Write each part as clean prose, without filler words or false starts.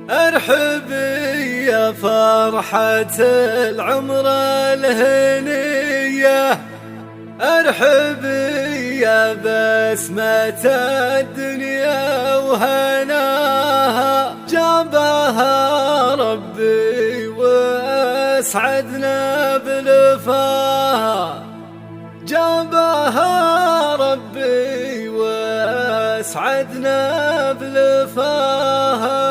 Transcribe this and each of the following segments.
ارحبي يا فرحة العمر الهنية، ارحبي يا بسمة الدنيا وهناها، جابها ربي واسعدنا بلفاها، جابها ربي واسعدنا بلفاها.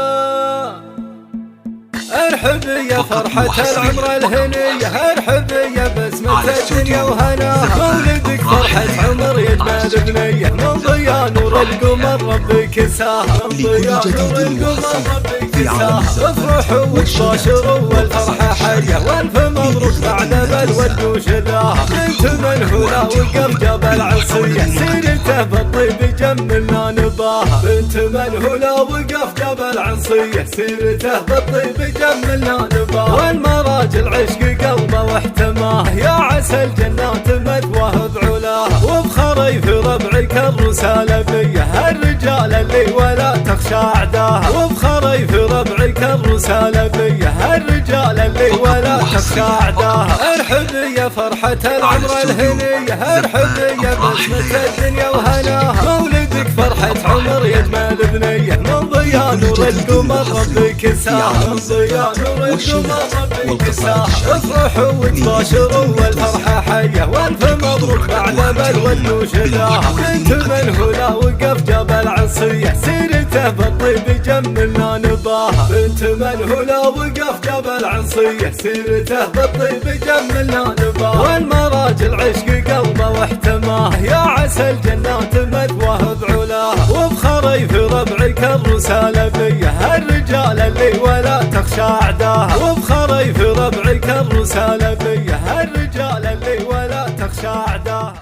ارحبي يا فرحة العمر الهنية، ارحبي يا بسمة الدنيا وهناها، مولدك فرحة عمر يجمل بنية، من ضياء نور القمر ربي كساها، من ضياء نور القمر ربي كساها. افرحوا وتباشروا والفرحة حية، والف مبروك بعد بالود وشذاها، بنت منهولة وقف جبل عصية، سيرته بالطيب جملنا نباها، بنت منهولة وقف جبل عصية، سيرته بالطيب جملنا نباها. والمراجل عشق قلبه واحتماه، يا عسى الجنات مثواه بعلاها، وبخريف ربعك الرسالة بيه، الرجال اللي ولا تخشى اعداها، وبخريف ربعك الرسالة بيه، الرجال اللي ولا تخشى اعداها. ارحبي يا فرحة العمر الهنية، ارحبي يا بسمة الدنيا وهناها، مولدك فرحة عمر يجمل بنية، من ضياء نور القمر ربي كساها، من ضياء نور القمر ربي كساها. افرحوا وتباشروا والفرحة حية، والف مبروك بعد بالود وشذاها، بنت منهولة وقف جبل عصية، سيرته بالطيب جملنا نباها، بنت منهولة وقف جبل عصية، سيرته بالطيب جملنا نباها. والمراجل عشق قلبه واحتماه، يا عسى الجنات مثواه بعلاها، وبخريف ربعك الرسالة بيه، الرجال اللي ولا تخشى اعداها، وبخريف ربعك الرسالة بيه، الرجال اللي ولا تخشى اعداها.